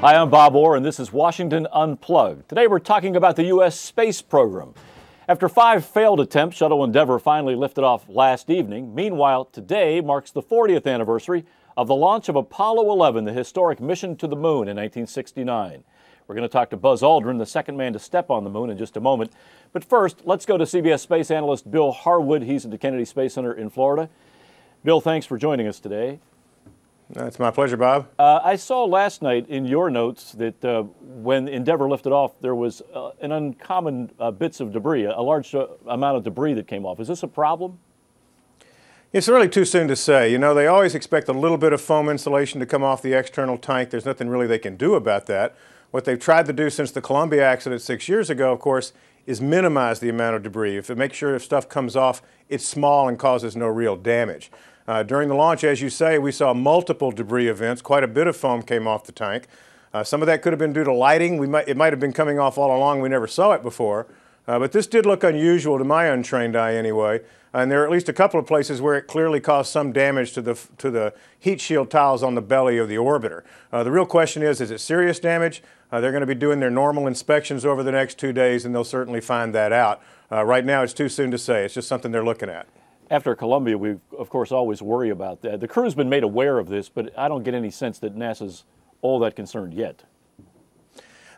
Hi, I'm Bob Orr, and this is Washington Unplugged. Today we're talking about the U.S. space program. After 5 failed attempts, Shuttle Endeavour finally lifted off last evening. Meanwhile, today marks the 40th anniversary of the launch of Apollo 11, the historic mission to the moon in 1969. We're going to talk to Buzz Aldrin, the second man to step on the moon, in just a moment. But first, let's go to CBS space analyst Bill Harwood. He's at the Kennedy Space Center in Florida. Bill, thanks for joining us today. It's my pleasure, Bob. I saw last night in your notes that when Endeavour lifted off, there was an uncommon bits of debris, a large amount of debris that came off. Is this a problem? It's really too soon to say. You know, they always expect a little bit of foam insulation to come off the external tank. There's nothing really they can do about that. What they've tried to do since the Columbia accident 6 years ago, of course, is minimize the amount of debris. If it makes sure if stuff comes off, it's small and causes no real damage. During the launch, as you say, we saw multiple debris events. Quite a bit of foam came off the tank. Some of that could have been due to lighting. It might have been coming off all along. We never saw it before. But this did look unusual to my untrained eye anyway. And there are at least a couple of places where it clearly caused some damage to the heat shield tiles on the belly of the orbiter. The real question is it serious damage? They're going to be doing their normal inspections over the next 2 days, and they'll certainly find that out. Right now, it's too soon to say. It's just something they're looking at. After Columbia, we, of course, always worry about that. The crew's been made aware of this, but I don't get any sense that NASA's all that concerned yet.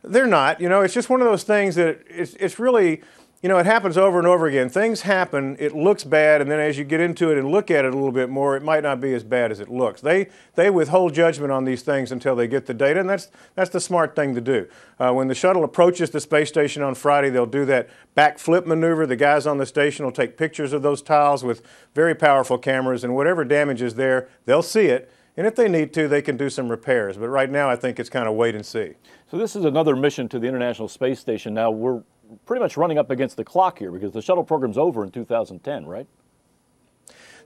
They're not. You know, it's just one of those things that it's really, you know, it happens over and over again. Things happen, it looks bad, and then as you get into it and look at it a little bit more, it might not be as bad as it looks. They withhold judgment on these things until they get the data, and that's the smart thing to do. When the shuttle approaches the space station on Friday, they'll do that backflip maneuver. The guys on the station will take pictures of those tiles with very powerful cameras, and whatever damage is there, they'll see it. And if they need to, they can do some repairs. But right now, I think it's kind of wait and see. So this is another mission to the International Space Station. Now, we're pretty much running up against the clock here because the shuttle program's over in 2010, right?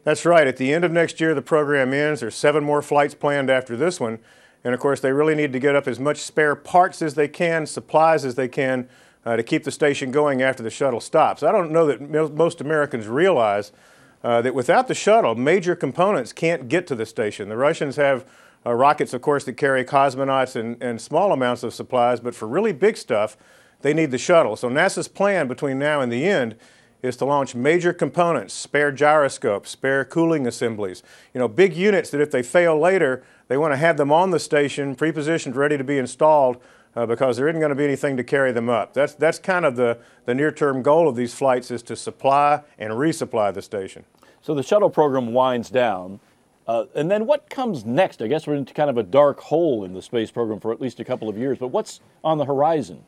That's right. At the end of next year, the program ends. There's 7 more flights planned after this one. And of course, they really need to get up as much spare parts as they can, supplies as they can, to keep the station going after the shuttle stops. I don't know that most Americans realize that without the shuttle, major components can't get to the station. The Russians have rockets, of course, that carry cosmonauts and small amounts of supplies, but for really big stuff, they need the shuttle. So NASA's plan between now and the end is to launch major components, spare gyroscopes, spare cooling assemblies, you know, big units that if they fail later, they want to have them on the station, pre-positioned, ready to be installed, because there isn't going to be anything to carry them up. That's kind of the near-term goal of these flights, is to supply and resupply the station. So the shuttle program winds down. And then what comes next? I guess we're into kind of a dark hole in the space program for at least a couple of years. But what's on the horizon?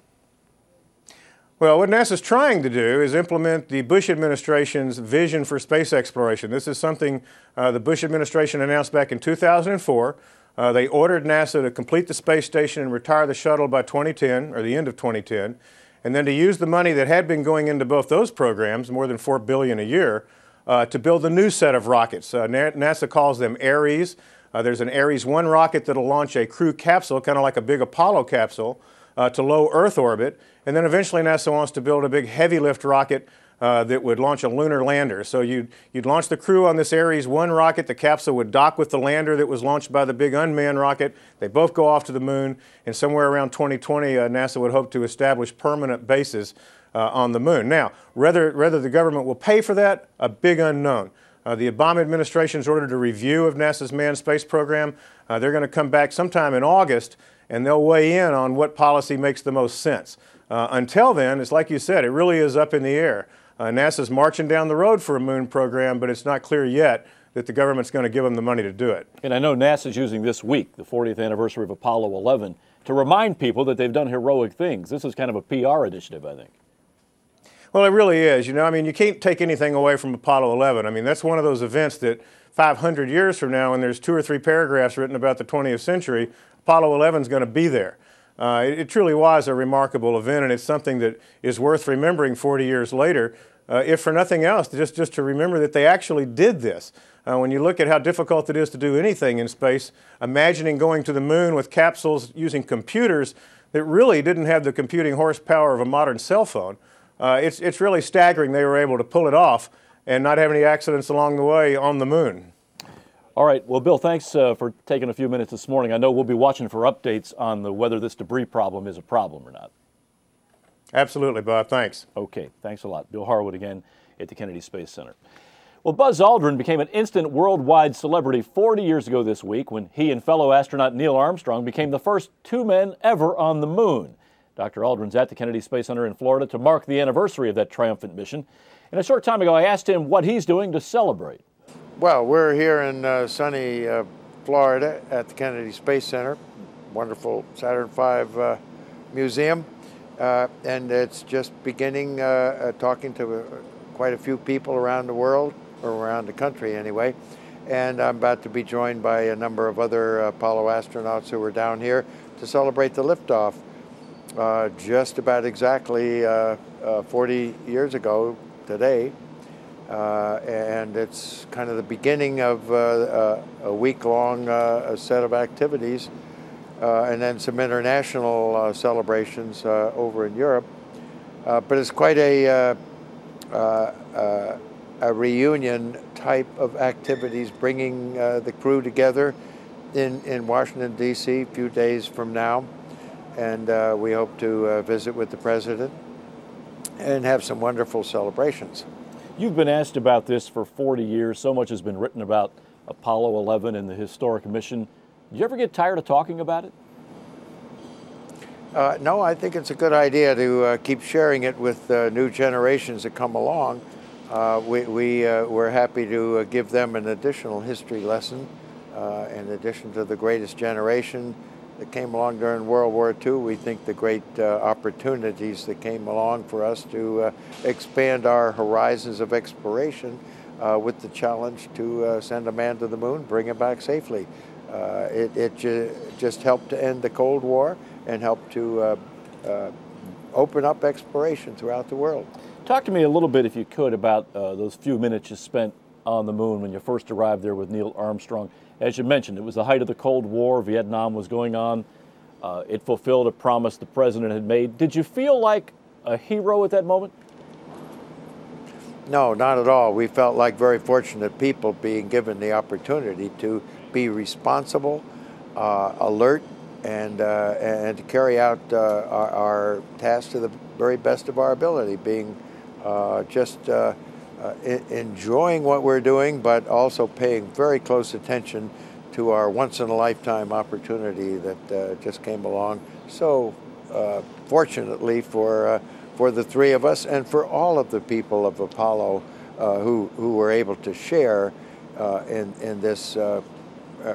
Well, what NASA's trying to do is implement the Bush administration's vision for space exploration. This is something the Bush administration announced back in 2004. They ordered NASA to complete the space station and retire the shuttle by 2010, or the end of 2010, and then to use the money that had been going into both those programs, more than $4 billion a year, to build a new set of rockets. NASA calls them Ares. There's an Ares 1 rocket that'll launch a crew capsule, kind of like a big Apollo capsule, to low Earth orbit. And then eventually NASA wants to build a big heavy lift rocket that would launch a lunar lander. So you'd launch the crew on this Ares 1 rocket. The capsule would dock with the lander that was launched by the big unmanned rocket. They both go off to the moon. And somewhere around 2020, NASA would hope to establish permanent bases on the moon. Now, whether the government will pay for that, a big unknown. The Obama administration's ordered a review of NASA's manned space program. They're going to come back sometime in August, and they'll weigh in on what policy makes the most sense. Until then, it's like you said, it really is up in the air. NASA's marching down the road for a moon program, but it's not clear yet that the government's going to give them the money to do it. And I know NASA's using this week, the 40th anniversary of Apollo 11, to remind people that they've done heroic things. This is kind of a PR initiative, I think. Well, it really is. You know, I mean, you can't take anything away from Apollo 11. I mean, that's one of those events that 500 years from now, when there's 2 or 3 paragraphs written about the 20th century, Apollo 11 is going to be there. It truly was a remarkable event, and it's something that is worth remembering 40 years later, if for nothing else, just to remember that they actually did this. When you look at how difficult it is to do anything in space, imagining going to the moon with capsules using computers that really didn't have the computing horsepower of a modern cell phone, it's really staggering they were able to pull it off and not have any accidents along the way on the moon. All right. Well, Bill, thanks for taking a few minutes this morning. I know we'll be watching for updates on whether this debris problem is a problem or not. Absolutely, Bob. Thanks. Okay. Thanks a lot. Bill Harwood again at the Kennedy Space Center. Well, Buzz Aldrin became an instant worldwide celebrity 40 years ago this week when he and fellow astronaut Neil Armstrong became the first two men ever on the moon. Dr. Aldrin's at the Kennedy Space Center in Florida to mark the anniversary of that triumphant mission. And a short time ago, I asked him what he's doing to celebrate. Well, we're here in sunny Florida at the Kennedy Space Center, wonderful Saturn V museum, and it's just beginning talking to quite a few people around the world, or around the country anyway, and I'm about to be joined by a number of other Apollo astronauts who are down here to celebrate the liftoff. Just about exactly 40 years ago today. And it's kind of the beginning of a week-long set of activities, and then some international celebrations over in Europe. But it's quite a reunion type of activities, bringing the crew together in Washington, D.C. a few days from now. And we hope to visit with the president and have some wonderful celebrations. You've been asked about this for 40 years. So much has been written about Apollo 11 and the historic mission. Do you ever get tired of talking about it? No, I think it's a good idea to keep sharing it with new generations that come along. We're happy to give them an additional history lesson in addition to the greatest generation that came along during World War II. We think the great opportunities that came along for us to expand our horizons of exploration with the challenge to send a man to the moon, bring him back safely. Just helped to end the Cold War and helped to open up exploration throughout the world. Talk to me a little bit, if you could, about those few minutes you spent on the moon when you first arrived there with Neil Armstrong. As you mentioned, it was the height of the Cold War. Vietnam was going on. It fulfilled a promise the president had made. Did you feel like a hero at that moment? No, not at all. We felt like very fortunate people being given the opportunity to be responsible, alert, and to carry out our task to the very best of our ability, being enjoying what we're doing, but also paying very close attention to our once-in-a-lifetime opportunity that just came along. So fortunately for the three of us and for all of the people of Apollo who were able to share in this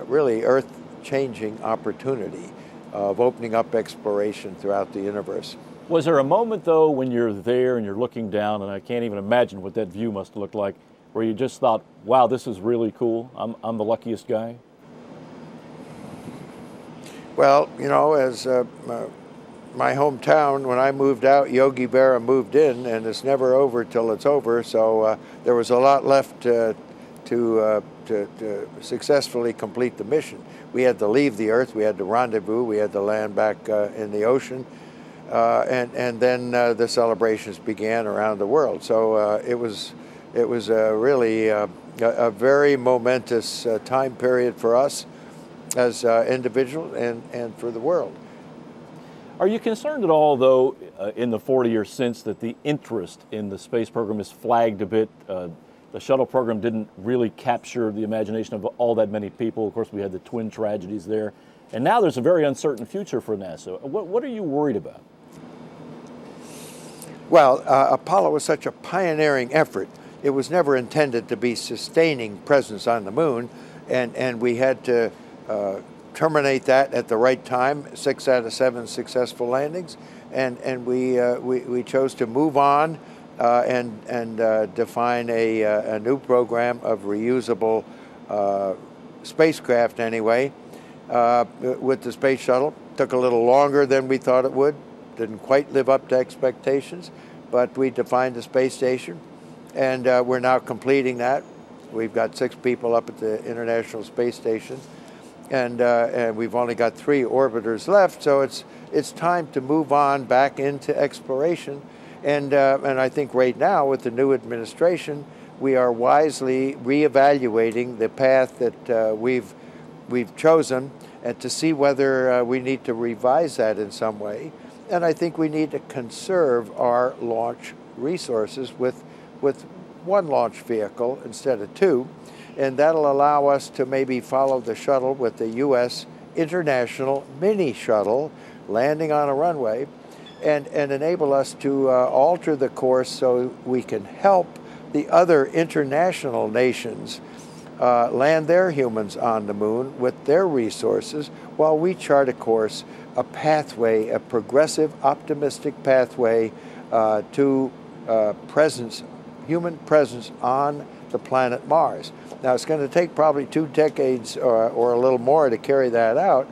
really earth-changing opportunity of opening up exploration throughout the universe. Was there a moment, though, when you're there and you're looking down, and I can't even imagine what that view must look like, where you just thought, wow, this is really cool, I'm the luckiest guy? Well, you know, as my hometown, when I moved out, Yogi Berra moved in, and it's never over till it's over, so there was a lot left to successfully complete the mission. We had to leave the Earth, we had to rendezvous, we had to land back in the ocean, and then the celebrations began around the world. So it was really a very momentous time period for us as individuals and for the world. Are you concerned at all, though, in the 40 years since, that the interest in the space program has flagged a bit? The shuttle program didn't really capture the imagination of all that many people. Of course, we had the twin tragedies there. And now there's a very uncertain future for NASA. What are you worried about? Well, Apollo was such a pioneering effort. It was never intended to be sustaining presence on the moon, and we had to terminate that at the right time. 6 out of 7 successful landings, and we chose to move on and define a new program of reusable spacecraft anyway. With the space shuttle, took a little longer than we thought it would. Didn't quite live up to expectations, but we defined the space station, and we're now completing that. We've got 6 people up at the International Space Station, and we've only got 3 orbiters left. So it's time to move on back into exploration, and I think right now with the new administration, we are wisely reevaluating the path that we've chosen, and to see whether we need to revise that in some way. And I think we need to conserve our launch resources with one launch vehicle instead of two, and that'll allow us to maybe follow the shuttle with the U.S. International Mini Shuttle landing on a runway, and enable us to alter the course so we can help the other international nations land their humans on the moon with their resources, while we chart a course, a pathway, a progressive, optimistic pathway to human presence on the planet Mars. Now, it's going to take probably 2 decades or a little more to carry that out,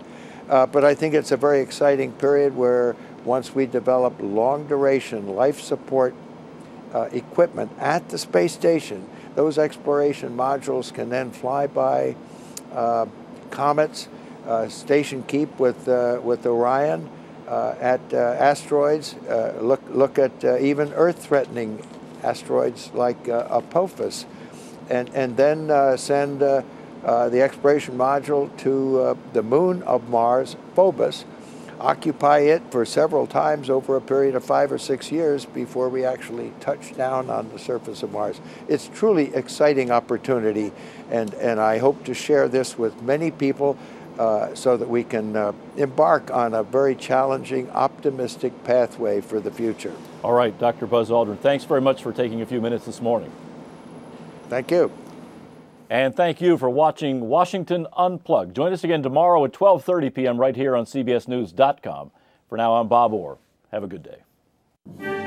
but I think it's a very exciting period where once we develop long-duration life support equipment at the space station, those exploration modules can then fly by comets, station keep with Orion at asteroids, look at even Earth-threatening asteroids like Apophis, and then send the exploration module to the moon of Mars, Phobos, occupy it for several times over a period of 5 or 6 years before we actually touch down on the surface of Mars. It's truly exciting opportunity, and I hope to share this with many people so that we can embark on a very challenging, optimistic pathway for the future. All right, Dr. Buzz Aldrin, thanks very much for taking a few minutes this morning. Thank you. And thank you for watching Washington Unplugged. Join us again tomorrow at 12:30 p.m. right here on CBSNews.com. For now, I'm Bob Orr. Have a good day.